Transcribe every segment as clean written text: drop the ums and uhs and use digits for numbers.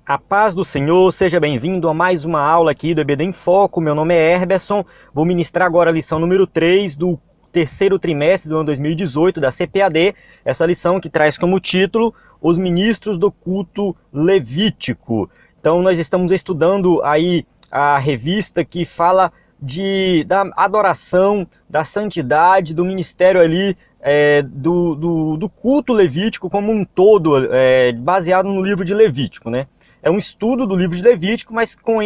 A paz do Senhor, seja bem-vindo a mais uma aula aqui do EBD em Foco. Meu nome é Herberson, vou ministrar agora a lição número 3 do terceiro trimestre do ano 2018 da CPAD, essa lição que traz como título Os Ministros do Culto Levítico. Então nós estamos estudando aí a revista que fala da adoração, da santidade, do ministério ali, do culto levítico como um todo, baseado no livro de Levítico, né? É um estudo do livro de Levítico, mas com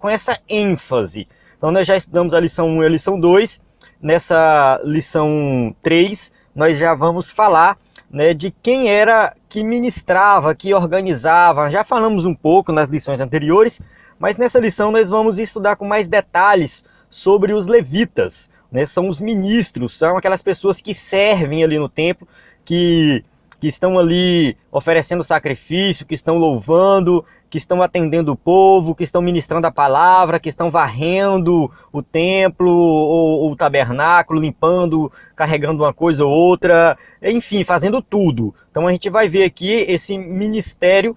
essa ênfase. Então nós já estudamos a lição 1 e a lição 2. Nessa lição 3, nós já vamos falar, né, de quem era que ministrava, que organizava. Já falamos um pouco nas lições anteriores, mas nessa lição nós vamos estudar com mais detalhes sobre os levitas, né? São os ministros, são aquelas pessoas que servem ali no templo, que estão ali oferecendo sacrifício, que estão louvando, que estão atendendo o povo, que estão ministrando a palavra, que estão varrendo o templo ou o tabernáculo, limpando, carregando uma coisa ou outra, enfim, fazendo tudo. Então a gente vai ver aqui esse ministério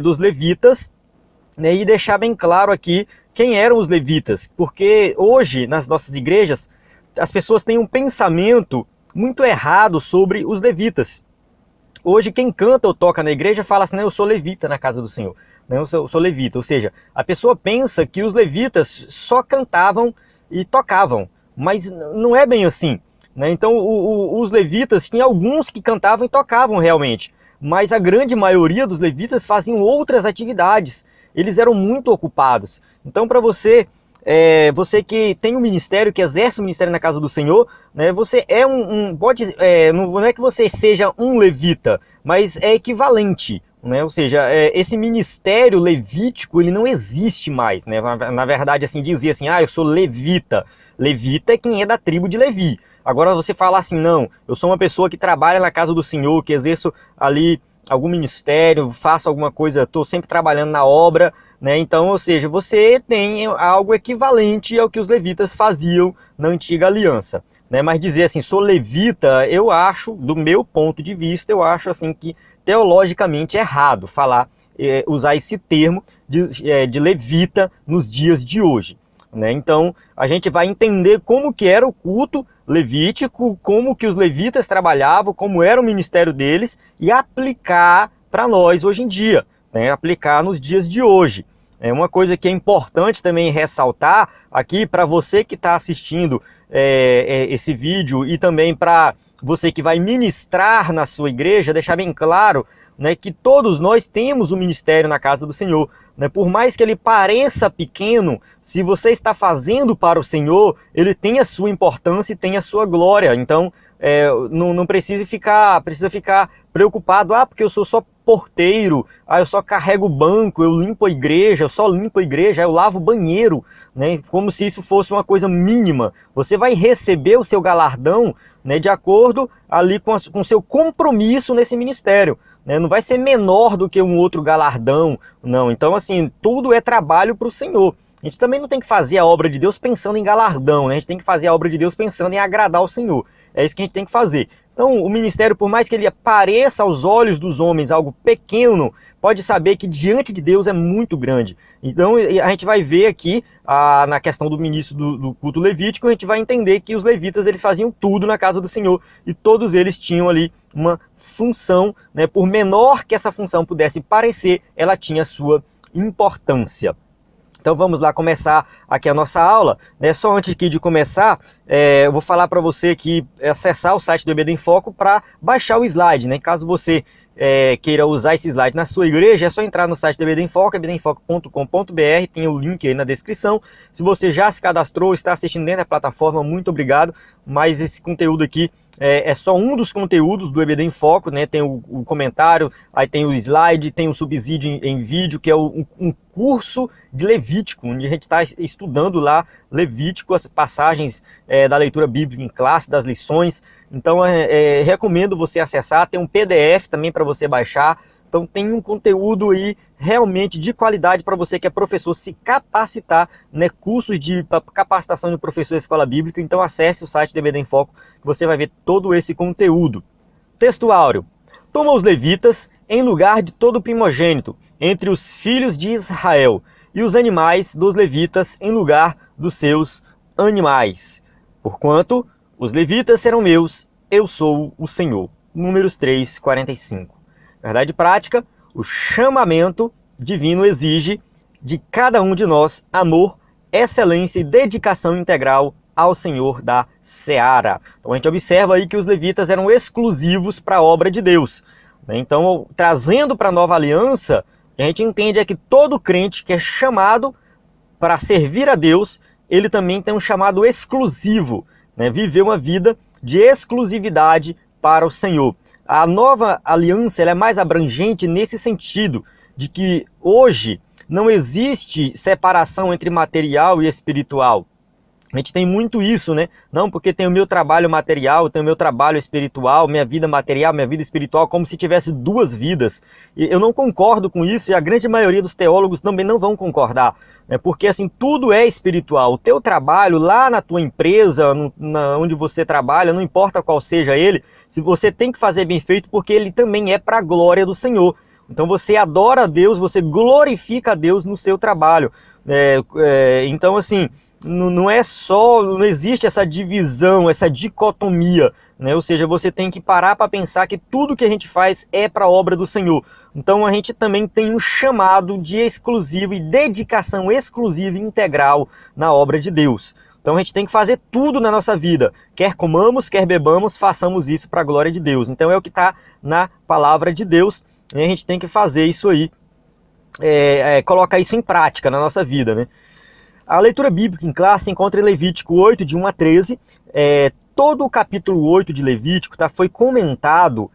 dos levitas, né, e deixar bem claro aqui quem eram os levitas, porque hoje nas nossas igrejas as pessoas têm um pensamento muito errado sobre os levitas. Hoje quem canta ou toca na igreja fala assim, eu sou levita na casa do Senhor, eu sou levita, ou seja, a pessoa pensa que os levitas só cantavam e tocavam, mas não é bem assim, né? Então os levitas, tinha alguns que cantavam e tocavam realmente, mas a grande maioria dos levitas faziam outras atividades, eles eram muito ocupados. Então para você que tem um ministério, que exerce o ministério na casa do Senhor, né, você é não é que você seja um levita, mas é equivalente, né? Ou seja, esse ministério levítico, ele não existe mais, né? Na verdade, assim, dizer assim, eu sou levita. Levita é quem é da tribo de Levi. Agora você falar assim, não, eu sou uma pessoa que trabalha na casa do Senhor, que exerço ali algum ministério, faço alguma coisa, estou sempre trabalhando na obra, né? Então, ou seja, você tem algo equivalente ao que os levitas faziam na antiga aliança, né? Mas dizer assim, sou levita, eu acho, do meu ponto de vista, eu acho assim que teologicamente é errado usar esse termo de levita nos dias de hoje, né? Então a gente vai entender como que era o culto levítico, como que os levitas trabalhavam, como era o ministério deles e aplicar para nós hoje em dia, né? Aplicar nos dias de hoje. É uma coisa que é importante também ressaltar aqui para você que está assistindo esse vídeo e também para você que vai ministrar na sua igreja, deixar bem claro, né, que todos nós temos um ministério na casa do Senhor, né? Por mais que ele pareça pequeno, se você está fazendo para o Senhor, ele tem a sua importância e tem a sua glória. Então não precisa ficar preocupado, porque eu sou só porteiro, eu só carrego o banco, eu limpo a igreja, eu só limpo a igreja, eu lavo o banheiro, né? Como se isso fosse uma coisa mínima. Você vai receber o seu galardão, né, de acordo ali com o seu compromisso nesse ministério, né? Não vai ser menor do que um outro galardão, não. Então, assim, tudo é trabalho para o Senhor. A gente também não tem que fazer a obra de Deus pensando em galardão, né? A gente tem que fazer a obra de Deus pensando em agradar o Senhor. É isso que a gente tem que fazer. Então, o ministério, por mais que ele pareça aos olhos dos homens algo pequeno, pode saber que diante de Deus é muito grande. Então, a gente vai ver aqui, na questão do ministro do culto levítico, a gente vai entender que os levitas, eles faziam tudo na casa do Senhor e todos eles tinham ali uma função, né? Por menor que essa função pudesse parecer, ela tinha sua importância. Então vamos lá começar aqui a nossa aula, né? Só antes aqui de começar, eu vou falar para você que acessar o site do EBD em Foco para baixar o slide, né? Caso você queira usar esse slide na sua igreja, é só entrar no site do EBD em Foco, ebdemfoco.com.br, tem o link aí na descrição. Se você já se cadastrou, está assistindo dentro da plataforma, muito obrigado, mas esse conteúdo aqui é só um dos conteúdos do EBD em Foco, né? Tem o comentário, aí tem o slide, tem o subsídio em vídeo, que é um curso de Levítico, onde a gente está estudando lá Levítico, as passagens da leitura bíblica em classe, das lições. Então recomendo você acessar, tem um PDF também para você baixar. Então tem um conteúdo aí realmente de qualidade para você que é professor se capacitar, né? Cursos de capacitação de professor de escola bíblica. Então acesse o site do EBD em Foco, que você vai ver todo esse conteúdo. Texto áureo. Toma os levitas em lugar de todo primogênito, entre os filhos de Israel, e os animais dos levitas em lugar dos seus animais. Porquanto os levitas serão meus, eu sou o Senhor. Números 3, 45. Verdade prática, o chamamento divino exige de cada um de nós amor, excelência e dedicação integral ao Senhor da Seara. Então a gente observa aí que os levitas eram exclusivos para a obra de Deus. Então, trazendo para a nova aliança, a gente entende é que todo crente que é chamado para servir a Deus, ele também tem um chamado exclusivo, né? Viver uma vida de exclusividade para o Senhor. A nova aliança ela é mais abrangente nesse sentido, de que hoje não existe separação entre material e espiritual. A gente tem muito isso, né? Não, porque tem o meu trabalho material, tem o meu trabalho espiritual, minha vida material, minha vida espiritual, como se tivesse duas vidas. E eu não concordo com isso e a grande maioria dos teólogos também não vão concordar, né? Porque assim, tudo é espiritual. O teu trabalho lá na tua empresa, onde você trabalha, não importa qual seja ele, se você tem que fazer bem feito porque ele também é para a glória do Senhor. Então você adora a Deus, você glorifica a Deus no seu trabalho. Então assim, não é só, não existe essa divisão, essa dicotomia, né? Ou seja, você tem que parar para pensar que tudo que a gente faz é para a obra do Senhor. Então a gente também tem um chamado de exclusivo e dedicação exclusiva e integral na obra de Deus. Então a gente tem que fazer tudo na nossa vida, quer comamos, quer bebamos, façamos isso para a glória de Deus. Então é o que está na palavra de Deus, e a gente tem que fazer isso aí, colocar isso em prática na nossa vida, né? A leitura bíblica em classe se encontra em Levítico 8, de 1 a 13. Todo o capítulo 8 de Levítico foi comentado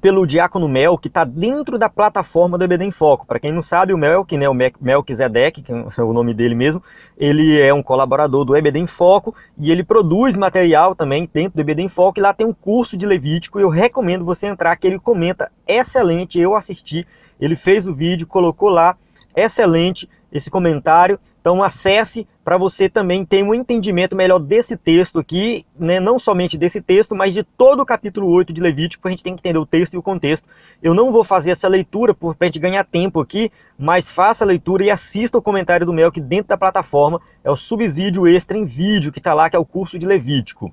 pelo diácono Mel, que está dentro da plataforma do EBD em Foco. Para quem não sabe, o Mel, que né, o Melquisedeque, que é o nome dele mesmo, ele é um colaborador do EBD em Foco e ele produz material também dentro do EBD em Foco. E lá tem um curso de Levítico e eu recomendo você entrar, que ele comenta excelente. Eu assisti, ele fez o vídeo, colocou lá, excelente esse comentário. Então acesse para você também ter um entendimento melhor desse texto aqui, né? Não somente desse texto, mas de todo o capítulo 8 de Levítico. A gente tem que entender o texto e o contexto. Eu não vou fazer essa leitura para a gente ganhar tempo aqui, mas faça a leitura e assista o comentário do Mel, que dentro da plataforma é o subsídio extra em vídeo que está lá, que é o curso de Levítico.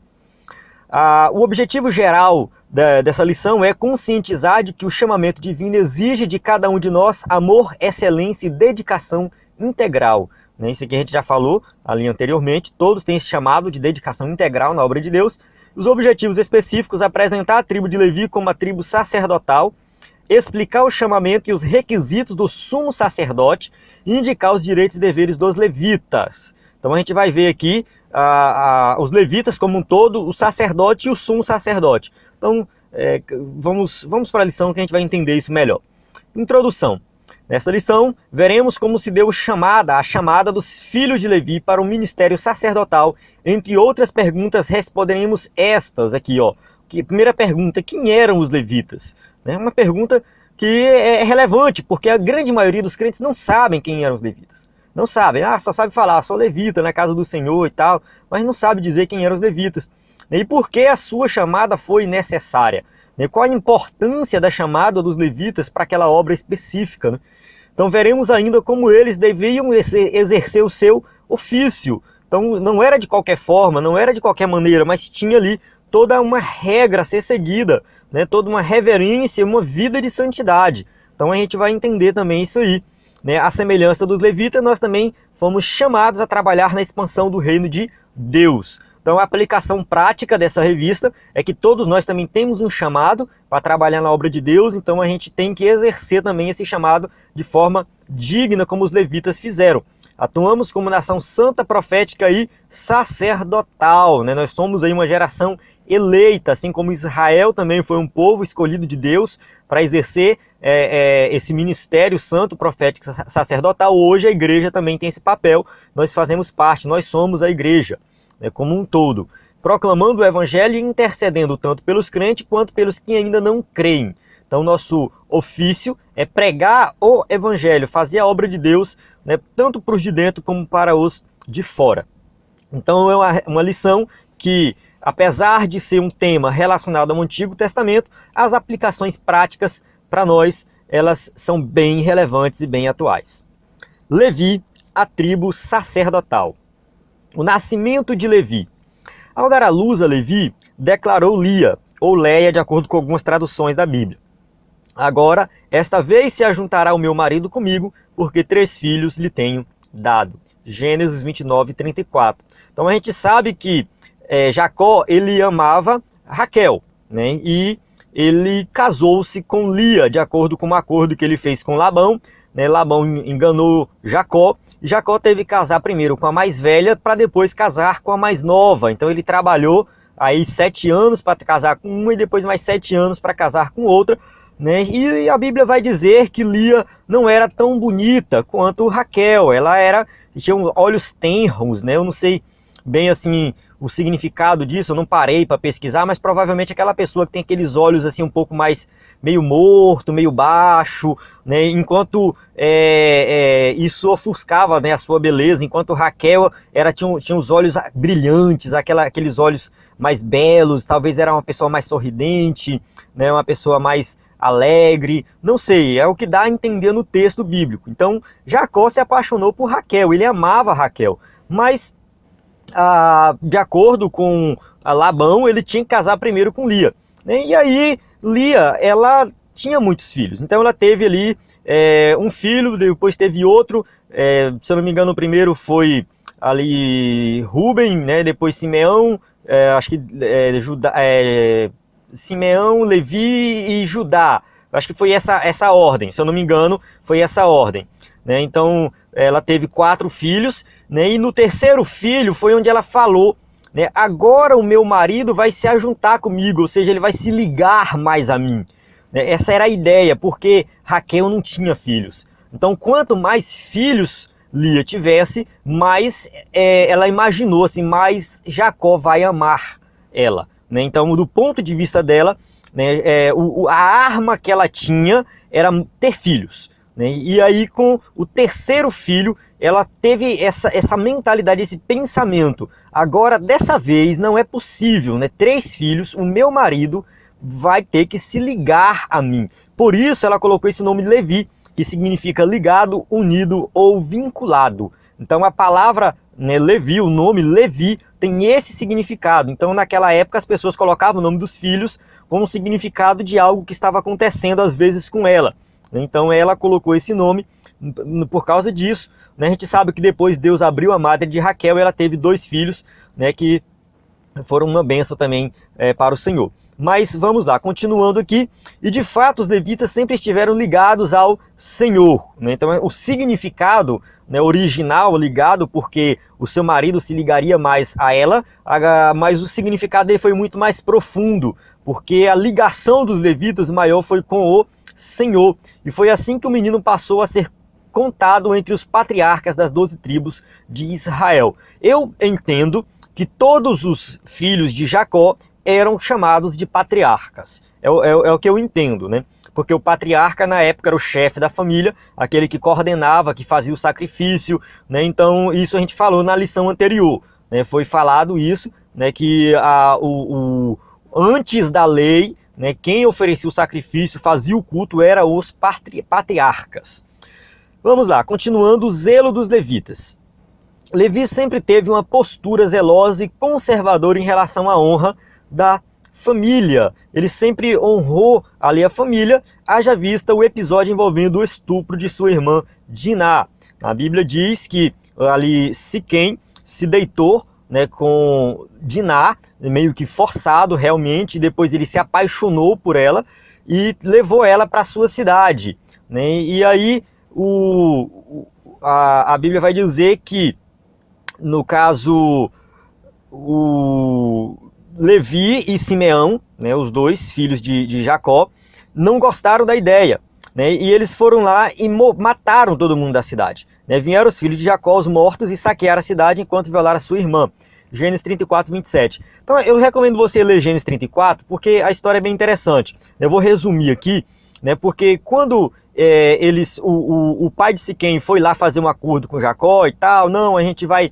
O objetivo geral dessa lição é conscientizar de que o chamamento divino exige de cada um de nós amor, excelência e dedicação integral. Isso aqui a gente já falou ali anteriormente, todos têm esse chamado de dedicação integral na obra de Deus. Os objetivos específicos: apresentar a tribo de Levi como a tribo sacerdotal, explicar o chamamento e os requisitos do sumo sacerdote e indicar os direitos e deveres dos levitas. Então a gente vai ver aqui os levitas como um todo, o sacerdote e o sumo sacerdote. Então vamos para a lição que a gente vai entender isso melhor. Introdução. Nesta lição, veremos como se deu a chamada dos filhos de Levi para o ministério sacerdotal. Entre outras perguntas, responderemos estas aqui, ó. Primeira pergunta: quem eram os levitas? Uma pergunta que é relevante, porque a grande maioria dos crentes não sabem quem eram os levitas. Não sabem, só sabe falar, sou levita na casa do Senhor e tal, mas não sabe dizer quem eram os levitas. E por que a sua chamada foi necessária? Qual a importância da chamada dos levitas para aquela obra específica, né? Então veremos ainda como eles deviam exercer o seu ofício. Então não era de qualquer forma, não era de qualquer maneira, mas tinha ali toda uma regra a ser seguida, né? Toda uma reverência, uma vida de santidade. Então a gente vai entender também isso aí, né? A semelhança dos levitas, nós também fomos chamados a trabalhar na expansão do reino de Deus. Então a aplicação prática dessa revista é que todos nós também temos um chamado para trabalhar na obra de Deus, então a gente tem que exercer também esse chamado de forma digna, como os levitas fizeram. Atuamos como nação santa, profética e sacerdotal, né? Nós somos aí uma geração eleita, assim como Israel também foi um povo escolhido de Deus para exercer esse ministério santo, profético, sacerdotal. Hoje a igreja também tem esse papel, nós fazemos parte, nós somos a igreja, como um todo, proclamando o evangelho e intercedendo tanto pelos crentes quanto pelos que ainda não creem. Então nosso ofício é pregar o evangelho, fazer a obra de Deus, né, tanto para os de dentro como para os de fora. Então é uma lição que, apesar de ser um tema relacionado ao Antigo Testamento, as aplicações práticas para nós elas são bem relevantes e bem atuais. Levi, a tribo sacerdotal. O nascimento de Levi. Ao dar à luz a Levi, declarou Lia, ou Leia, de acordo com algumas traduções da Bíblia: agora, esta vez se ajuntará o meu marido comigo, porque 3 filhos lhe tenho dado. Gênesis 29, 34. Então a gente sabe que Jacó, ele amava Raquel, né? E ele casou-se com Lia, de acordo com um acordo que ele fez com Labão, né? Labão enganou Jacó, e Jacó teve que casar primeiro com a mais velha, para depois casar com a mais nova. Então ele trabalhou aí 7 anos para casar com uma, e depois mais 7 anos para casar com outra, né? E a Bíblia vai dizer que Lia não era tão bonita quanto Raquel. Ela tinha olhos tenros, né? Eu não sei bem assim o significado disso, eu não parei para pesquisar, mas provavelmente aquela pessoa que tem aqueles olhos assim um pouco mais meio morto, meio baixo, né? Enquanto isso ofuscava, né, a sua beleza, enquanto Raquel tinha os olhos brilhantes, aqueles olhos mais belos, talvez era uma pessoa mais sorridente, né, uma pessoa mais alegre, não sei, é o que dá a entender no texto bíblico. Então Jacó se apaixonou por Raquel, ele amava Raquel, mas de acordo com Labão, ele tinha que casar primeiro com Lia, né? E aí Lia, ela tinha muitos filhos, então ela teve ali um filho, depois teve outro, se eu não me engano o primeiro foi ali Ruben, né? Depois Simeão, acho que Simeão, Levi e Judá. Acho que foi essa ordem, se eu não me engano, foi essa ordem, né? Então ela teve 4 filhos, né? E no terceiro filho foi onde ela falou, né? Agora o meu marido vai se ajuntar comigo, ou seja, ele vai se ligar mais a mim, né? Essa era a ideia, porque Raquel não tinha filhos. Então quanto mais filhos Lia tivesse, mais ela imaginou assim, mais Jacó vai amar ela, né? Então do ponto de vista dela, né, a arma que ela tinha era ter filhos, né? E aí com o terceiro filho ela teve essa mentalidade, esse pensamento: agora dessa vez não é possível, né? 3 filhos, o meu marido vai ter que se ligar a mim. Por isso ela colocou esse nome Levi, que significa ligado, unido ou vinculado. Então a palavra, né, Levi, o nome Levi, tem esse significado. Então naquela época as pessoas colocavam o nome dos filhos com o significado de algo que estava acontecendo às vezes com ela. Então ela colocou esse nome por causa disso, né? A gente sabe que depois Deus abriu a madre de Raquel e ela teve 2 filhos, né, que foram uma bênção também para o Senhor. Mas vamos lá, continuando aqui. E de fato os levitas sempre estiveram ligados ao Senhor, né? Então o significado, né, original, ligado, porque o seu marido se ligaria mais a ela, mas o significado dele foi muito mais profundo, porque a ligação dos levitas maior foi com o Senhor. E foi assim que o menino passou a ser contado entre os patriarcas das 12 tribos de Israel. Eu entendo que todos os filhos de Jacó eram chamados de patriarcas. É o que eu entendo, né? Porque o patriarca na época era o chefe da família, aquele que coordenava, que fazia o sacrifício, né? Então isso a gente falou na lição anterior, né? Foi falado isso, né? Que antes da lei, né, quem oferecia o sacrifício, fazia o culto, eram os patriarcas. Vamos lá, continuando o zelo dos levitas. Levi sempre teve uma postura zelosa e conservadora em relação à honra da família. Ele sempre honrou ali a família, haja vista o episódio envolvendo o estupro de sua irmã Diná. A Bíblia diz que ali Siquém se deitou, né, com Diná, meio que forçado realmente, e depois ele se apaixonou por ela e levou ela para a sua cidade, né? E aí a Bíblia vai dizer que, no caso, o Levi e Simeão, né, os 2 filhos de Jacó, não gostaram da ideia, né, e eles foram lá e mataram todo mundo da cidade, né? Vieram os filhos de Jacó, os mortos, e saquearam a cidade enquanto violaram a sua irmã. Gênesis 34, 27. Então eu recomendo você ler Gênesis 34, porque a história é bem interessante. Eu vou resumir aqui, né, porque quando o pai de Siquém foi lá fazer um acordo com Jacó e tal, não, a gente vai...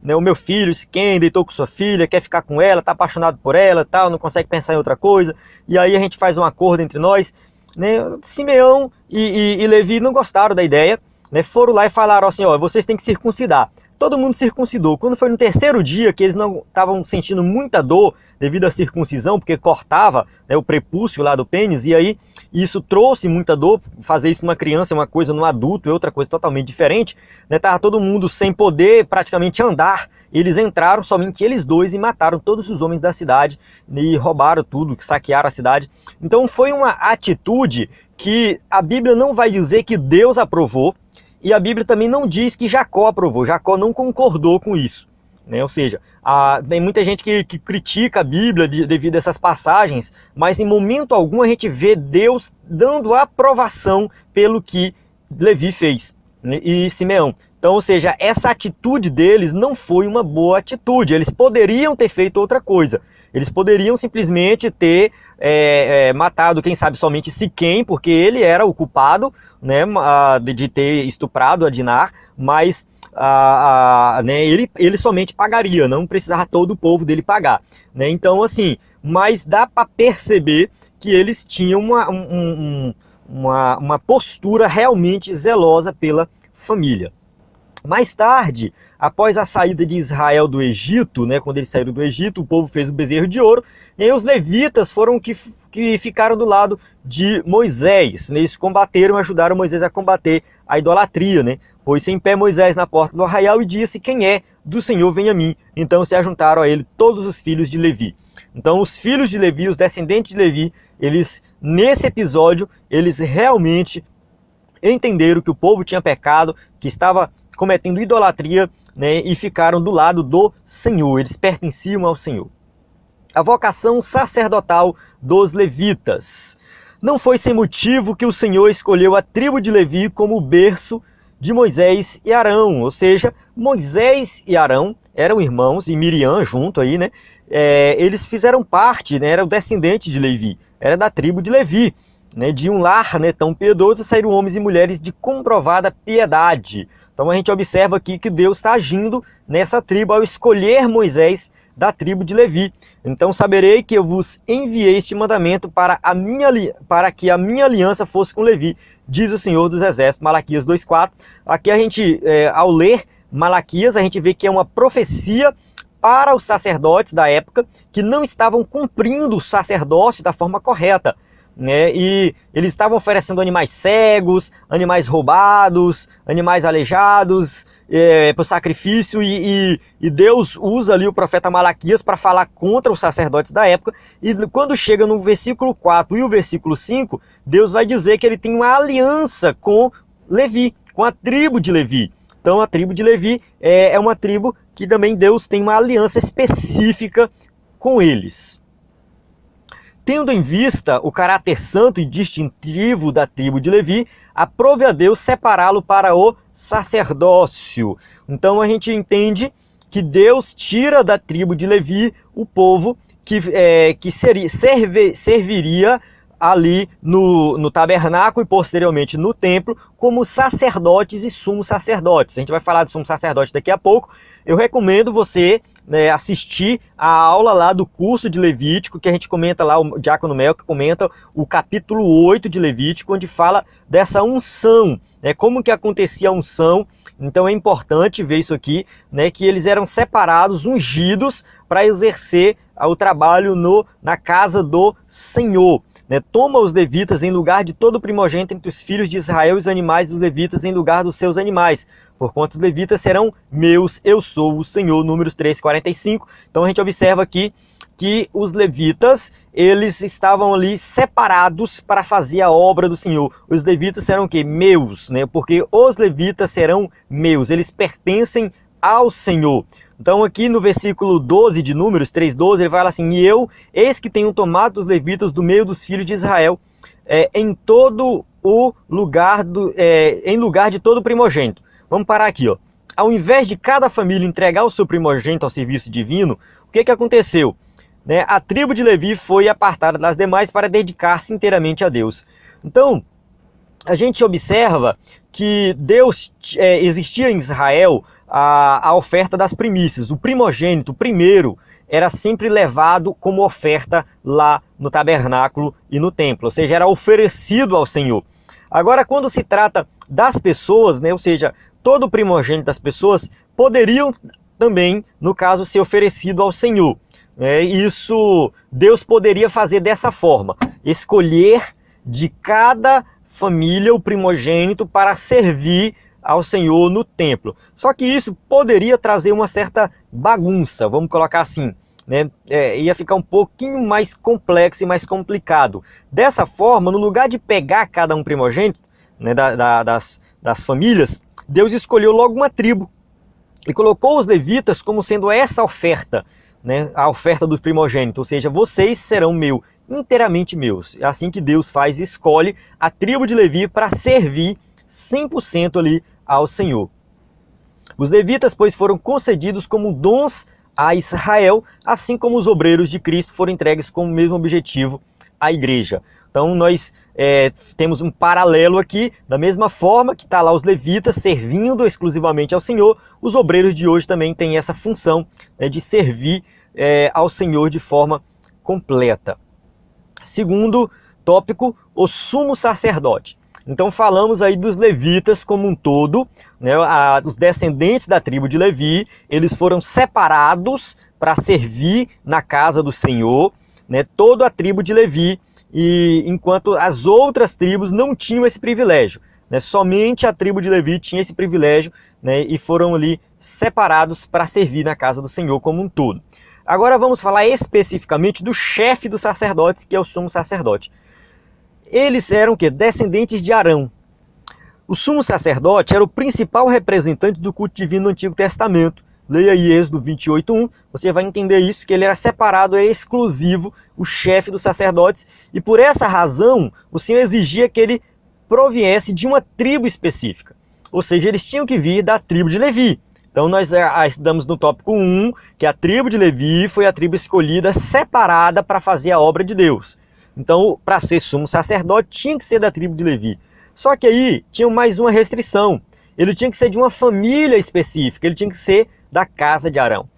né, o meu filho, Siquém, deitou com sua filha, quer ficar com ela, tá apaixonado por ela, tal, não consegue pensar em outra coisa, e aí a gente faz um acordo entre nós. né, Simeão e Levi não gostaram da ideia, né, foram lá e falaram assim, ó, vocês têm que circuncidar. Todo mundo circuncidou. Quando foi no terceiro dia, que eles não estavam sentindo muita dor devido à circuncisão, porque cortava, né, o prepúcio lá do pênis, e aí isso trouxe muita dor. Fazer isso numa criança é uma coisa, num adulto é outra coisa totalmente diferente, né? Tava todo mundo sem poder praticamente andar. Eles entraram, somente eles dois, e mataram todos os homens da cidade e roubaram tudo, saquearam a cidade. Então foi uma atitude que a Bíblia não vai dizer que Deus aprovou, e a Bíblia também não diz que Jacó aprovou. Jacó não concordou com isso, né? Ou seja, tem muita gente que critica a Bíblia devido a essas passagens, mas em momento algum a gente vê Deus dando aprovação pelo que Levi fez, né, e Simeão. Então, ou seja, essa atitude deles não foi uma boa atitude. Eles poderiam ter feito outra coisa. Eles poderiam simplesmente ter matado, quem sabe, somente Siquém, porque ele era o culpado, né, de ter estuprado a Dinar, mas né, ele somente pagaria, não precisava todo o povo dele pagar, né? Então, assim, mas dá para perceber que eles tinham uma postura realmente zelosa pela família. Mais tarde, após a saída de Israel do Egito, né, quando eles saíram do Egito, o povo fez o bezerro de ouro, e aí os levitas foram que ficaram do lado de Moisés, né? Eles combateram, ajudaram Moisés a combater a idolatria, né? Pôs-se em pé Moisés na porta do arraial e disse, quem é do Senhor vem a mim. Então se ajuntaram a ele todos os filhos de Levi. Então os filhos de Levi, os descendentes de Levi, eles, nesse episódio, eles realmente entenderam que o povo tinha pecado, que estava cometendo idolatria, né, e ficaram do lado do Senhor. Eles pertenciam ao Senhor. A vocação sacerdotal dos levitas. Não foi sem motivo que o Senhor escolheu a tribo de Levi como berço de Moisés e Arão. Ou seja, Moisés e Arão eram irmãos, e Miriam junto aí, né? Eles fizeram parte, né, eram descendentes de Levi, era da tribo de Levi, né, de um lar, né, tão piedoso, saíram homens e mulheres de comprovada piedade. Então a gente observa aqui que Deus está agindo nessa tribo ao escolher Moisés da tribo de Levi. Então saberei que eu vos enviei este mandamento para que a minha aliança fosse com Levi, diz o Senhor dos Exércitos, Malaquias 2,4. Aqui a gente, ao ler Malaquias, a gente vê que é uma profecia para os sacerdotes da época que não estavam cumprindo o sacerdócio da forma correta, né? E eles estavam oferecendo animais cegos, animais roubados, animais aleijados para o sacrifício, e Deus usa ali o profeta Malaquias para falar contra os sacerdotes da época. E quando chega no versículo 4 e o versículo 5, Deus vai dizer que ele tem uma aliança com Levi, com a tribo de Levi. Então a tribo de Levi é uma tribo que também Deus tem uma aliança específica com eles. Tendo em vista o caráter santo e distintivo da tribo de Levi, aprove a Deus separá-lo para o sacerdócio. Então a gente entende que Deus tira da tribo de Levi o povo que serviria ali no tabernáculo e posteriormente no templo como sacerdotes e sumos sacerdotes. A gente vai falar de sumo sacerdote daqui a pouco. Eu recomendo você, né, assistir a aula lá do curso de Levítico, que a gente comenta lá, o Diácono Mel que comenta o capítulo 8 de Levítico, onde fala dessa unção, né, como que acontecia a unção. Então é importante ver isso aqui, né, que eles eram separados, ungidos, para exercer o trabalho na casa do Senhor. Né, toma os levitas em lugar de todo primogênito entre os filhos de Israel e os animais dos levitas em lugar dos seus animais. Porquanto os levitas serão meus, eu sou o Senhor. Números 3:45. Então a gente observa aqui que os levitas, eles estavam ali separados para fazer a obra do Senhor. Os levitas serão o quê? Meus, né? Porque os levitas serão meus, eles pertencem ao Senhor. Então aqui no versículo 12 de Números 3:12, ele fala assim: e eu, eis que tenho tomado os levitas do meio dos filhos de Israel, em todo o lugar, em lugar de todo primogênito. Vamos parar aqui, ó. Ao invés de cada família entregar o seu primogênito ao serviço divino, o que aconteceu? Né? A tribo de Levi foi apartada das demais para dedicar-se inteiramente a Deus. Então, a gente observa que Deus existia em Israel a oferta das primícias, o primogênito, o primeiro, era sempre levado como oferta lá no tabernáculo e no templo, ou seja, era oferecido ao Senhor. Agora, quando se trata das pessoas, né, ou seja, todo o primogênito das pessoas poderiam também, no caso, ser oferecido ao Senhor. Isso Deus poderia fazer dessa forma, escolher de cada família o primogênito para servir ao Senhor no templo. Só que isso poderia trazer uma certa bagunça, vamos colocar assim, né? Ia ficar um pouquinho mais complexo e mais complicado. Dessa forma, no lugar de pegar cada um primogênito, né, das famílias, Deus escolheu logo uma tribo e colocou os levitas como sendo essa oferta, né, a oferta do primogênito, ou seja, vocês serão inteiramente meus. É assim que Deus faz e escolhe a tribo de Levi para servir 100% ali ao Senhor. Os levitas, pois, foram concedidos como dons a Israel, assim como os obreiros de Cristo foram entregues com o mesmo objetivo à igreja. Então nós temos um paralelo aqui, da mesma forma que está lá os levitas servindo exclusivamente ao Senhor, os obreiros de hoje também têm essa função, né, de servir ao Senhor de forma completa. Segundo tópico, o sumo sacerdote. Então falamos aí dos levitas como um todo, né, os descendentes da tribo de Levi, eles foram separados para servir na casa do Senhor, né, toda a tribo de Levi, e enquanto as outras tribos não tinham esse privilégio, né, somente a tribo de Levi tinha esse privilégio, né, e foram ali separados para servir na casa do Senhor como um todo. Agora vamos falar especificamente do chefe dos sacerdotes, que é o sumo sacerdote. Eles eram o quê? Descendentes de Arão. O sumo sacerdote era o principal representante do culto divino no Antigo Testamento. Leia aí Êxodo 28:1, você vai entender isso, que ele era separado, era exclusivo, o chefe dos sacerdotes, e por essa razão o Senhor exigia que ele proviesse de uma tribo específica. Ou seja, eles tinham que vir da tribo de Levi. Então nós estudamos no tópico 1, que a tribo de Levi foi a tribo escolhida, separada para fazer a obra de Deus. Então, para ser sumo sacerdote, tinha que ser da tribo de Levi. Só que aí tinha mais uma restrição. Ele tinha que ser de uma família específica, ele tinha que ser da casa de Arão.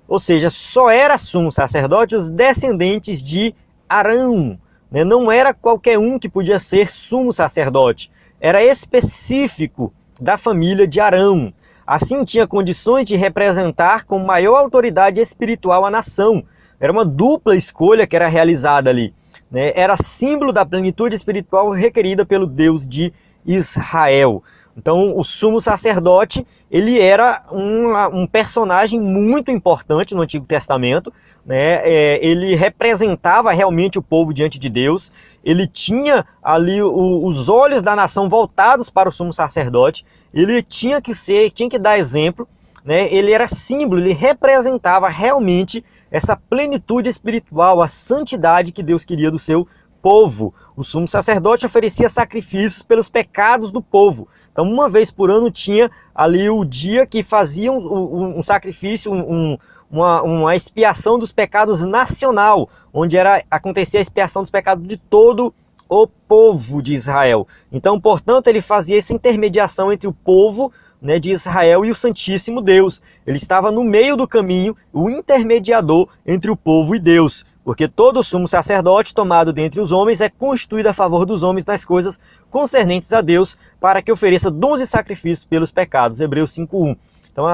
Ou seja, só era sumo sacerdote os descendentes de Arão, né? Não era qualquer um que podia ser sumo sacerdote. Era específico da família de Arão. Assim, tinha condições de representar com maior autoridade espiritual a nação. Era uma dupla escolha que era realizada ali, né? Era símbolo da plenitude espiritual requerida pelo Deus de Israel. Então, o sumo sacerdote, ele era um personagem muito importante no Antigo Testamento, né? Ele representava realmente o povo diante de Deus, ele tinha ali os olhos da nação voltados para o sumo sacerdote, ele tinha que dar exemplo, né? Ele era símbolo, ele representava realmente essa plenitude espiritual, a santidade que Deus queria do seu povo. O sumo sacerdote oferecia sacrifícios pelos pecados do povo. Então, uma vez por ano tinha ali o dia que faziam um sacrifício, uma expiação dos pecados nacional, onde acontecia a expiação dos pecados de todo o povo de Israel. Então, portanto, ele fazia essa intermediação entre o povo, né, de Israel e o Santíssimo Deus. Ele estava no meio do caminho, o intermediador entre o povo e Deus. Porque todo sumo sacerdote tomado dentre os homens é constituído a favor dos homens nas coisas concernentes a Deus, para que ofereça dons e sacrifícios pelos pecados. Hebreus 5:1. Então,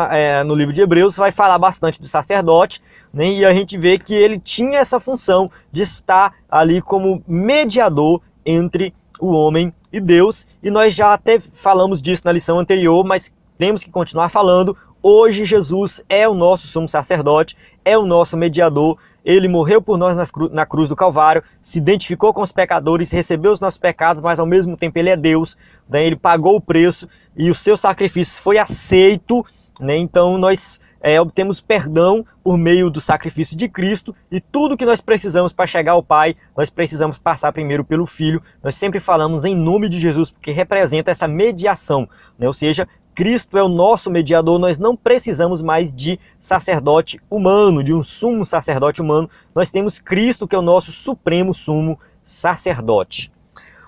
no livro de Hebreus vai falar bastante do sacerdote, né, e a gente vê que ele tinha essa função de estar ali como mediador entre o homem e Deus. E nós já até falamos disso na lição anterior, mas temos que continuar falando. Hoje Jesus é o nosso sumo sacerdote, é o nosso mediador. Ele morreu por nós na cruz do Calvário, se identificou com os pecadores, recebeu os nossos pecados, mas ao mesmo tempo ele é Deus, né? Ele pagou o preço e o seu sacrifício foi aceito, né? Então nós obtemos perdão por meio do sacrifício de Cristo, e tudo que nós precisamos para chegar ao Pai, nós precisamos passar primeiro pelo Filho. Nós sempre falamos em nome de Jesus, porque representa essa mediação, né? Ou seja, Cristo é o nosso mediador, nós não precisamos mais de sacerdote humano, de um sumo sacerdote humano. Nós temos Cristo, que é o nosso supremo sumo sacerdote.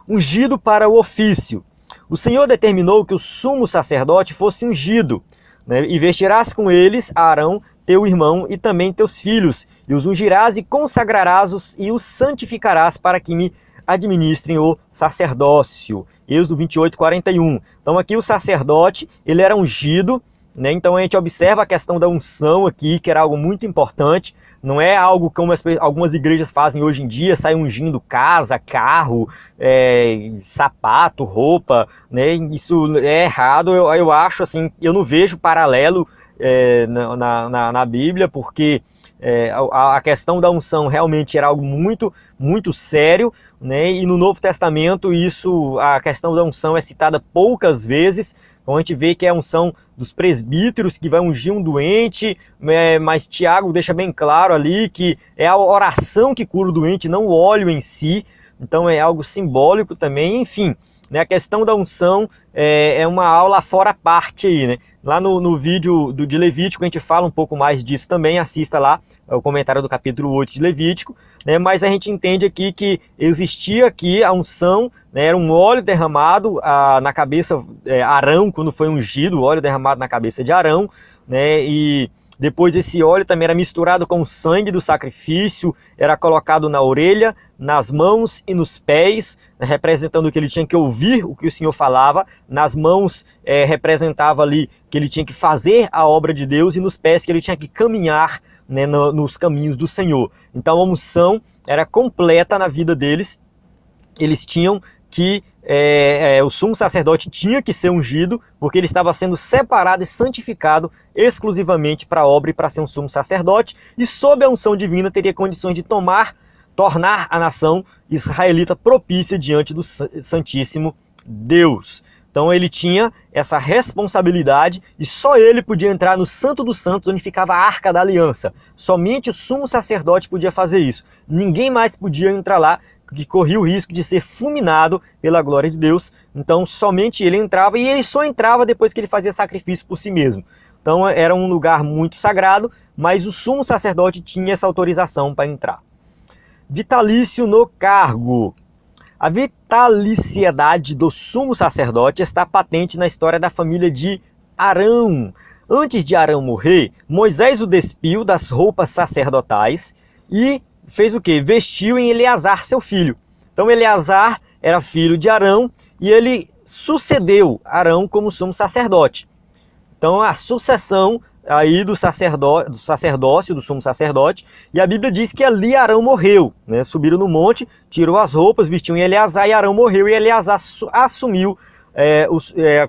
Ungido para o ofício. O Senhor determinou que o sumo sacerdote fosse ungido, né, e vestirás com eles Arão, teu irmão e também teus filhos, e os ungirás e consagrarás-os e os santificarás para que me administrem o sacerdócio. Êxodo 28:41. Então aqui o sacerdote, ele era ungido, né? Então a gente observa a questão da unção aqui, que era algo muito importante. Não é algo como algumas igrejas fazem hoje em dia, sai ungindo casa, carro, sapato, roupa, né? Isso é errado, eu acho assim, eu não vejo paralelo na Bíblia, porque a questão da unção realmente era algo muito, muito sério, né? E no Novo Testamento a questão da unção é citada poucas vezes. Então a gente vê que é a unção dos presbíteros que vai ungir um doente, mas Tiago deixa bem claro ali que é a oração que cura o doente, não o óleo em si. Então é algo simbólico também, enfim. Né, a questão da unção é uma aula fora parte aí, né? Lá no vídeo de Levítico a gente fala um pouco mais disso também, assista lá o comentário do capítulo 8 de Levítico, né? Mas a gente entende aqui que existia aqui a unção, né? Era um óleo derramado na cabeça, Arão, quando foi ungido, o óleo derramado na cabeça de Arão, né? E depois esse óleo também era misturado com o sangue do sacrifício, era colocado na orelha, nas mãos e nos pés, né, representando que ele tinha que ouvir o que o Senhor falava. Nas mãos representava ali que ele tinha que fazer a obra de Deus, e nos pés que ele tinha que caminhar, né, nos caminhos do Senhor. Então a unção era completa na vida deles. Eles tinham que o sumo sacerdote tinha que ser ungido, porque ele estava sendo separado e santificado exclusivamente para a obra e para ser um sumo sacerdote, e sob a unção divina teria condições de tornar a nação israelita propícia diante do Santíssimo Deus. Então ele tinha essa responsabilidade e só ele podia entrar no Santo dos Santos, onde ficava a Arca da Aliança. Somente o sumo sacerdote podia fazer isso. Ninguém mais podia entrar lá, que corria o risco de ser fulminado pela glória de Deus. Então somente ele entrava, e ele só entrava depois que ele fazia sacrifício por si mesmo. Então era um lugar muito sagrado, mas o sumo sacerdote tinha essa autorização para entrar. Vitalício no cargo. A vitaliciedade do sumo sacerdote está patente na história da família de Arão. Antes de Arão morrer, Moisés o despiu das roupas sacerdotais e fez o quê? Vestiu em Eleazar, seu filho. Então Eleazar era filho de Arão e ele sucedeu Arão como sumo sacerdote. Então a sucessão aí do sacerdócio, do sumo sacerdote, e a Bíblia diz que ali Arão morreu, né? Subiram no monte, tirou as roupas, vestiu em Eleazar, e Arão morreu, e Eleazar assumiu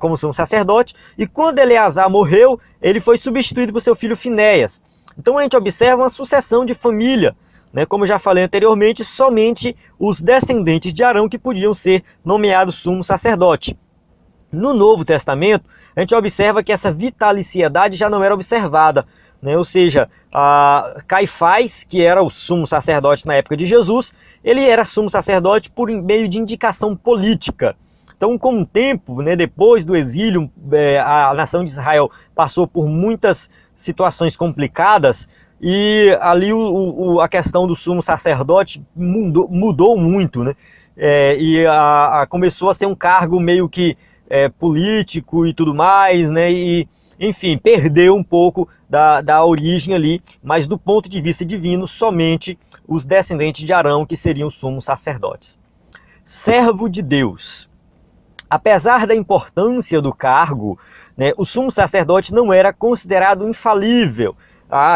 como sumo sacerdote, e quando Eleazar morreu, ele foi substituído por seu filho Finéias. Então a gente observa uma sucessão de família, né? Como eu já falei anteriormente, somente os descendentes de Arão que podiam ser nomeados sumo sacerdote. No Novo Testamento, a gente observa que essa vitaliciedade já não era observada, né? Ou seja, Caifás, que era o sumo sacerdote na época de Jesus, ele era sumo sacerdote por meio de indicação política. Então, com o tempo, né, depois do exílio, a nação de Israel passou por muitas situações complicadas, e ali a questão do sumo sacerdote mudou muito, né? Começou a ser um cargo meio que político e tudo mais, né? E, enfim, perdeu um pouco da origem ali, mas do ponto de vista divino, somente os descendentes de Arão que seriam sumos sacerdotes. Servo de Deus. Apesar da importância do cargo, né, o sumo sacerdote não era considerado infalível.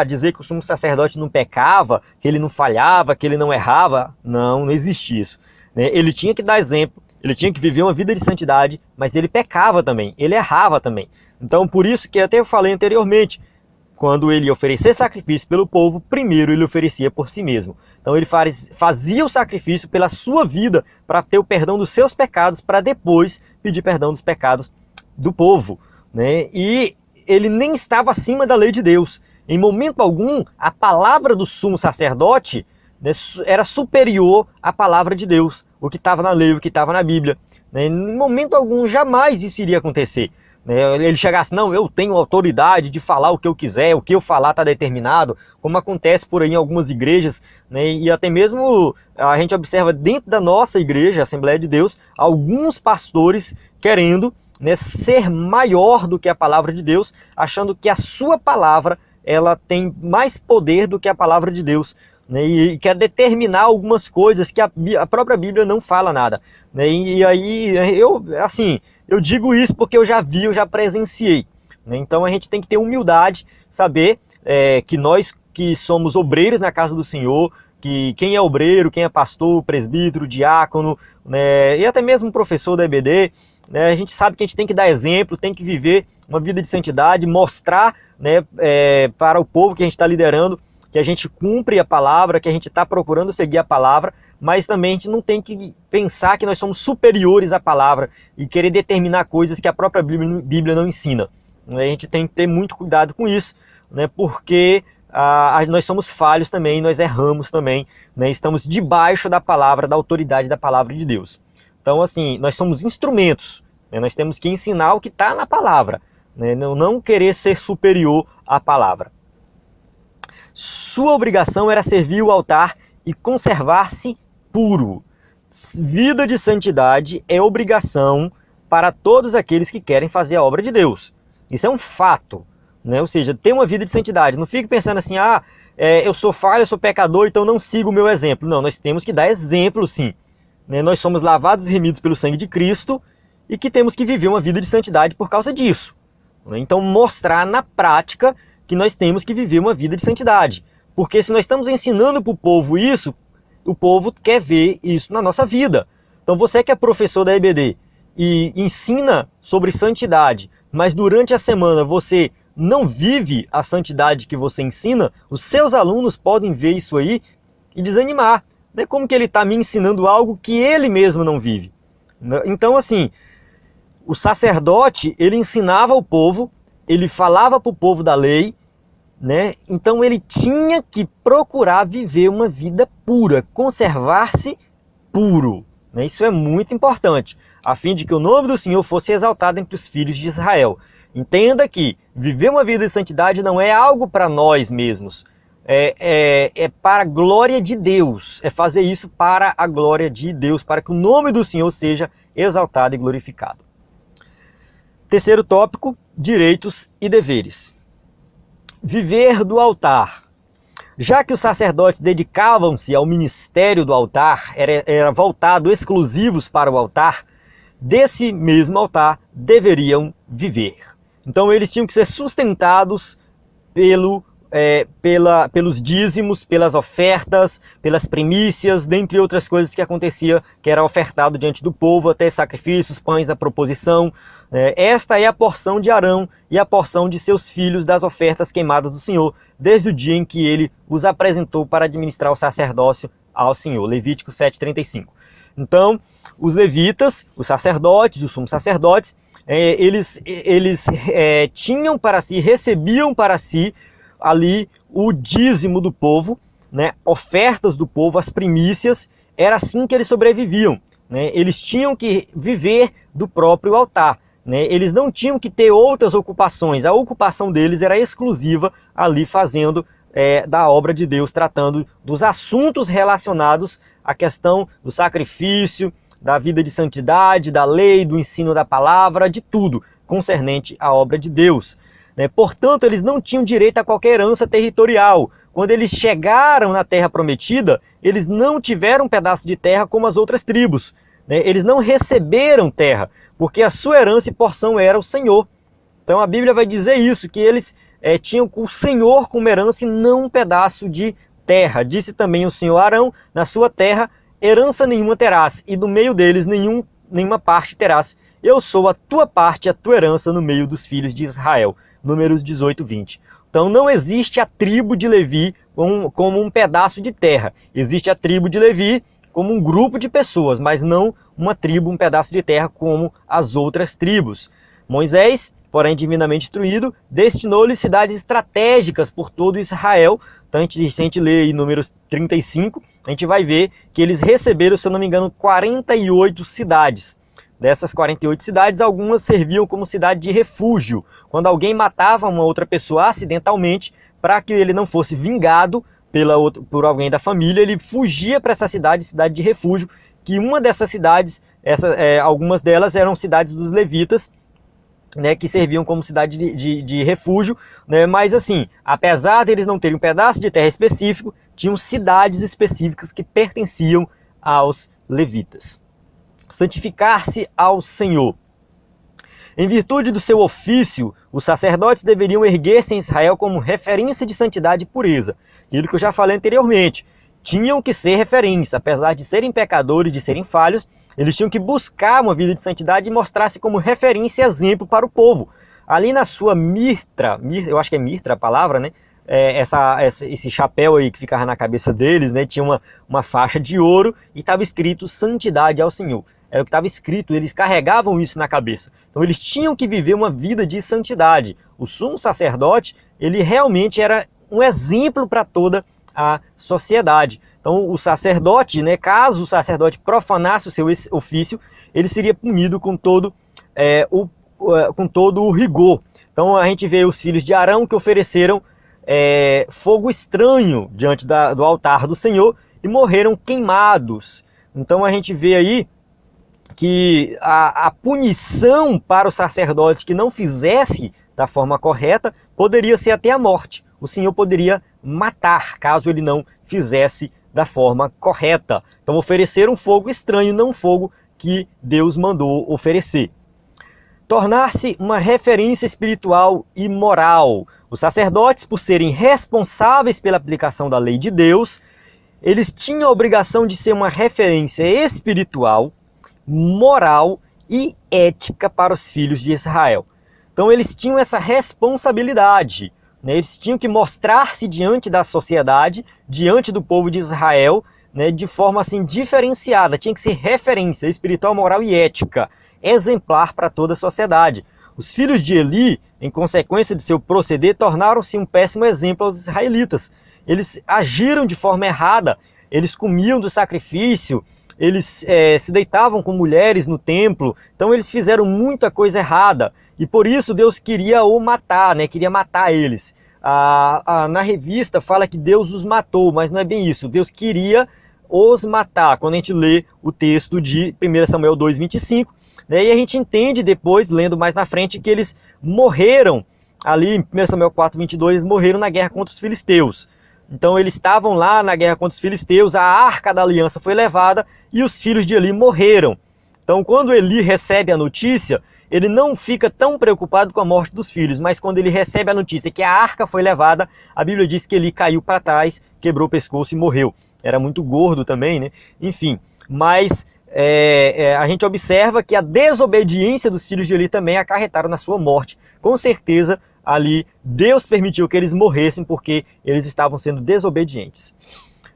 Dizer que o sumo sacerdote não pecava, que ele não falhava, que ele não errava, não existe isso, né? Ele tinha que dar exemplo, ele tinha que viver uma vida de santidade, mas ele pecava também, ele errava também. Então por isso que até eu falei anteriormente, quando ele oferecia sacrifício pelo povo, primeiro ele oferecia por si mesmo. Então ele fazia o sacrifício pela sua vida, para ter o perdão dos seus pecados, para depois pedir perdão dos pecados do povo, né? E ele nem estava acima da lei de Deus. Em momento algum, a palavra do sumo sacerdote, né, era superior à palavra de Deus, o que estava na lei, o que estava na Bíblia, né? Em momento algum, jamais isso iria acontecer, né? Ele chegasse, não, eu tenho autoridade de falar o que eu quiser, o que eu falar está determinado, como acontece por aí em algumas igrejas, né? E até mesmo a gente observa dentro da nossa igreja, Assembleia de Deus, alguns pastores querendo, né, ser maior do que a palavra de Deus, achando que a sua palavra ela tem mais poder do que a palavra de Deus, né, e quer determinar algumas coisas que a própria Bíblia não fala nada, né, e aí eu digo isso porque eu já vi, eu já presenciei, né, então a gente tem que ter humildade, saber que nós que somos obreiros na casa do Senhor, que quem é obreiro, quem é pastor, presbítero, diácono, né, e até mesmo professor da EBD, né, a gente sabe que a gente tem que dar exemplo, tem que viver uma vida de santidade, mostrar, né, para o povo que a gente está liderando, que a gente cumpre a palavra, que a gente está procurando seguir a palavra, mas também a gente não tem que pensar que nós somos superiores à palavra e querer determinar coisas que a própria Bíblia não ensina. A gente tem que ter muito cuidado com isso, né, porque nós somos falhos também, nós erramos também, né, estamos debaixo da palavra, da autoridade da palavra de Deus. Então, assim, nós somos instrumentos, né, nós temos que ensinar o que está na palavra, né, não querer ser superior à palavra. Sua obrigação era servir o altar e conservar-se puro. Vida de santidade é obrigação para todos aqueles que querem fazer a obra de Deus. Isso é um fato, né? Ou seja, ter uma vida de santidade. Não fique pensando assim, eu sou falho, eu sou pecador, então não sigo o meu exemplo. Não, nós temos que dar exemplo, sim. Né? Nós somos lavados e remidos pelo sangue de Cristo e que temos que viver uma vida de santidade por causa disso. Né? Então, mostrar na prática que nós temos que viver uma vida de santidade. Porque se nós estamos ensinando para o povo isso, o povo quer ver isso na nossa vida. Então você que é professor da EBD e ensina sobre santidade, mas durante a semana você não vive a santidade que você ensina, os seus alunos podem ver isso aí e desanimar. Né? Como que ele está me ensinando algo que ele mesmo não vive? Então, assim, o sacerdote, ele ensinava o povo, ele falava para o povo da lei, né? Então ele tinha que procurar viver uma vida pura, conservar-se puro. Né? Isso é muito importante, a fim de que o nome do Senhor fosse exaltado entre os filhos de Israel. Entenda que viver uma vida de santidade não é algo para nós mesmos, é para a glória de Deus, é fazer isso para a glória de Deus, para que o nome do Senhor seja exaltado e glorificado. Terceiro tópico, direitos e deveres. Viver do altar. Já que os sacerdotes dedicavam-se ao ministério do altar, era voltado exclusivos para o altar, desse mesmo altar deveriam viver. Então eles tinham que ser sustentados pelos dízimos, pelas ofertas, pelas primícias, dentre outras coisas que acontecia, que era ofertado diante do povo, até sacrifícios, pães à proposição. Esta é a porção de Arão e a porção de seus filhos das ofertas queimadas do Senhor, desde o dia em que ele os apresentou para administrar o sacerdócio ao Senhor. Levítico 7:35. Então, os levitas, os sacerdotes, os sumos sacerdotes, eles tinham para si, recebiam para si ali o dízimo do povo, né, ofertas do povo, as primícias, era assim que eles sobreviviam. Né? Eles tinham que viver do próprio altar. Né? Eles não tinham que ter outras ocupações, a ocupação deles era exclusiva ali fazendo da obra de Deus, tratando dos assuntos relacionados à questão do sacrifício, da vida de santidade, da lei, do ensino da palavra, de tudo concernente à obra de Deus. Portanto, eles não tinham direito a qualquer herança territorial. Quando eles chegaram na terra prometida, eles não tiveram um pedaço de terra como as outras tribos. Eles não receberam terra, porque a sua herança e porção era o Senhor. Então a Bíblia vai dizer isso, que eles tinham o Senhor como herança e não um pedaço de terra. Disse também o Senhor a Arão, na sua terra herança nenhuma terás, e no meio deles nenhuma parte terás. Eu sou a tua parte, a tua herança no meio dos filhos de Israel. Números 18:20. Então não existe a tribo de Levi como um pedaço de terra. Existe a tribo de Levi como um grupo de pessoas, mas não uma tribo, um pedaço de terra como as outras tribos. Moisés, porém divinamente instruído, destinou-lhes cidades estratégicas por todo Israel. Então, se a gente ler aí Números 35, a gente vai ver que eles receberam, se eu não me engano, 48 cidades. Dessas 48 cidades, algumas serviam como cidade de refúgio. Quando alguém matava uma outra pessoa acidentalmente, para que ele não fosse vingado por alguém da família, ele fugia para essa cidade de refúgio, que uma dessas cidades, algumas delas eram cidades dos levitas, né, que serviam como cidade de refúgio, né, mas assim, apesar deles não terem um pedaço de terra específico, tinham cidades específicas que pertenciam aos levitas. Santificar-se ao Senhor. Em virtude do seu ofício, os sacerdotes deveriam erguer-se em Israel como referência de santidade e pureza. Aquilo que eu já falei anteriormente. Tinham que ser referência, apesar de serem pecadores, de serem falhos, eles tinham que buscar uma vida de santidade e mostrar-se como referência e exemplo para o povo. Ali na sua mitra, eu acho que é mitra a palavra, né? Esse chapéu aí que ficava na cabeça deles, né? Tinha uma faixa de ouro e estava escrito santidade ao Senhor. Era o que estava escrito, eles carregavam isso na cabeça. Então eles tinham que viver uma vida de santidade. O sumo sacerdote, ele realmente era um exemplo para toda a sociedade. Então o sacerdote, né, caso o sacerdote profanasse o seu ofício, ele seria punido com todo o rigor. Então a gente vê os filhos de Arão que ofereceram fogo estranho diante do altar do Senhor e morreram queimados. Então a gente vê aí que a punição para o sacerdote que não fizesse da forma correta poderia ser até a morte. O Senhor poderia matar caso ele não fizesse da forma correta. Então ofereceram fogo estranho, não fogo que Deus mandou oferecer. Tornar-se uma referência espiritual e moral. Os sacerdotes, por serem responsáveis pela aplicação da lei de Deus, eles tinham a obrigação de ser uma referência espiritual, moral e ética para os filhos de Israel. Então eles tinham essa responsabilidade, né? Eles tinham que mostrar-se diante da sociedade, diante do povo de Israel, né? De forma assim diferenciada, tinha que ser referência espiritual, moral e ética, exemplar para toda a sociedade. Os filhos de Eli, em consequência de seu proceder, tornaram-se um péssimo exemplo aos israelitas. Eles agiram de forma errada, eles comiam do sacrifício, eles se deitavam com mulheres no templo, então eles fizeram muita coisa errada, e por isso Deus queria o matar, né? Queria matar eles. Na revista fala que Deus os matou, mas não é bem isso, Deus queria os matar, quando a gente lê o texto de 1 Samuel 2:25, né? E a gente entende depois, lendo mais na frente, que eles morreram, ali em 1 Samuel 4:22, eles morreram na guerra contra os filisteus. Então eles estavam lá na guerra contra os filisteus, a arca da aliança foi levada e os filhos de Eli morreram. Então quando Eli recebe a notícia, ele não fica tão preocupado com a morte dos filhos, mas quando ele recebe a notícia que a arca foi levada, a Bíblia diz que Eli caiu para trás, quebrou o pescoço e morreu. Era muito gordo também, né? Enfim, mas a gente observa que a desobediência dos filhos de Eli também acarretaram na sua morte. Com certeza, ali Deus permitiu que eles morressem porque eles estavam sendo desobedientes.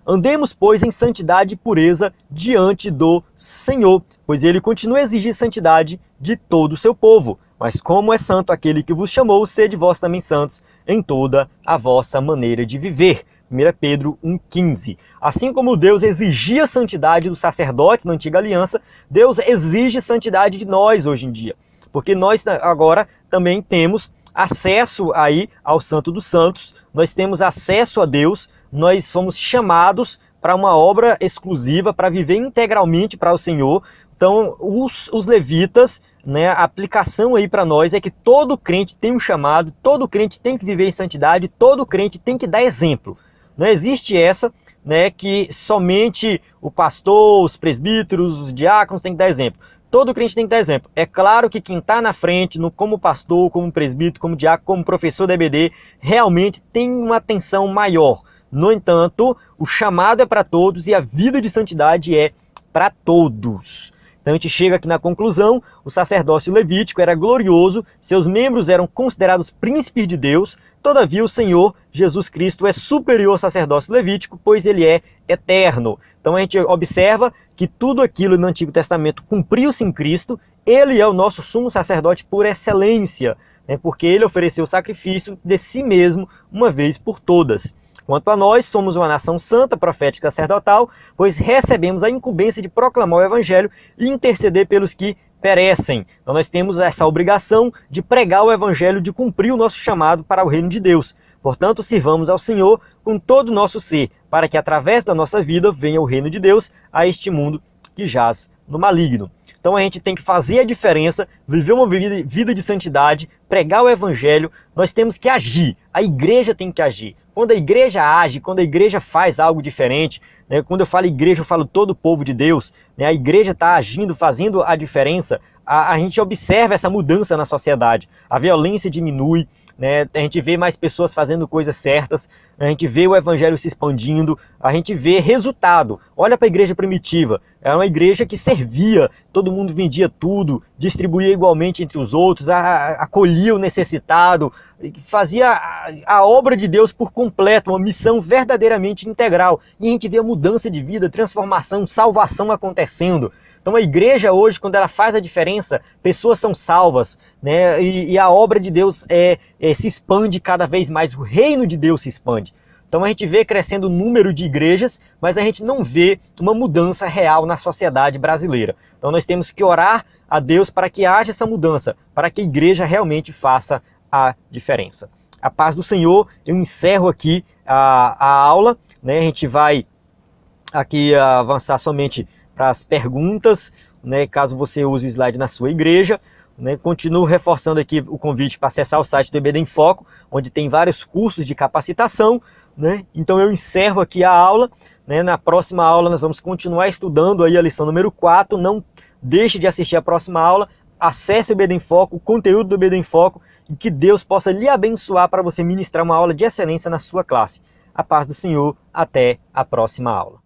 Andemos, pois, em santidade e pureza diante do Senhor, pois ele continua a exigir santidade de todo o seu povo. Mas como é santo aquele que vos chamou, sede vós também santos em toda a vossa maneira de viver. 1 Pedro 1,15. Assim como Deus exigia santidade dos sacerdotes na antiga aliança, Deus exige santidade de nós hoje em dia. Porque nós agora também temos acesso aí ao Santo dos Santos, nós temos acesso a Deus, nós fomos chamados para uma obra exclusiva, para viver integralmente para o Senhor. Então, os levitas, né, a aplicação aí para nós é que todo crente tem um chamado, todo crente tem que viver em santidade, todo crente tem que dar exemplo. Não existe essa, né, que somente o pastor, os presbíteros, os diáconos têm que dar exemplo. Todo crente tem que dar exemplo. É claro que quem está na frente, como pastor, como presbítero, como diácono, como professor da EBD, realmente tem uma atenção maior. No entanto, o chamado é para todos e a vida de santidade é para todos. Então a gente chega aqui na conclusão, o sacerdócio levítico era glorioso, seus membros eram considerados príncipes de Deus, todavia o Senhor Jesus Cristo é superior ao sacerdócio levítico, pois ele é eterno. Então a gente observa que tudo aquilo no Antigo Testamento cumpriu-se em Cristo, ele é o nosso sumo sacerdote por excelência, né, porque ele ofereceu o sacrifício de si mesmo uma vez por todas. Quanto a nós, somos uma nação santa, profética e sacerdotal, pois recebemos a incumbência de proclamar o Evangelho e interceder pelos que perecem. Então nós temos essa obrigação de pregar o Evangelho, de cumprir o nosso chamado para o reino de Deus. Portanto, sirvamos ao Senhor com todo o nosso ser, para que através da nossa vida venha o reino de Deus a este mundo que jaz no maligno. Então a gente tem que fazer a diferença, viver uma vida de santidade, pregar o evangelho, nós temos que agir, a igreja tem que agir. Quando a igreja age, quando a igreja faz algo diferente, né, quando eu falo igreja, eu falo todo o povo de Deus, né, a igreja está agindo, fazendo a diferença, a gente observa essa mudança na sociedade, a violência diminui, né, a gente vê mais pessoas fazendo coisas certas, a gente vê o evangelho se expandindo, a gente vê resultado. Olha para a igreja primitiva, era uma igreja que servia, todo mundo vendia tudo, distribuía igualmente entre os outros, acolhia o necessitado, fazia a obra de Deus por completo, uma missão verdadeiramente integral. E a gente vê a mudança de vida, transformação, salvação acontecendo. Então a igreja hoje, quando ela faz a diferença, pessoas são salvas, né? E a obra de Deus se expande cada vez mais, o reino de Deus se expande. Então a gente vê crescendo o número de igrejas, mas a gente não vê uma mudança real na sociedade brasileira. Então nós temos que orar a Deus para que haja essa mudança, para que a igreja realmente faça a diferença. A paz do Senhor, eu encerro aqui a aula, né? A gente vai aqui avançar somente para as perguntas, né, caso você use o slide na sua igreja. Né, continuo reforçando aqui o convite para acessar o site do EBD em Foco, onde tem vários cursos de capacitação. Né? Então eu encerro aqui a aula. Né, na próxima aula nós vamos continuar estudando aí a lição número 4. Não deixe de assistir a próxima aula. Acesse o EBD em Foco, o conteúdo do EBD em Foco, e que Deus possa lhe abençoar para você ministrar uma aula de excelência na sua classe. A paz do Senhor, até a próxima aula.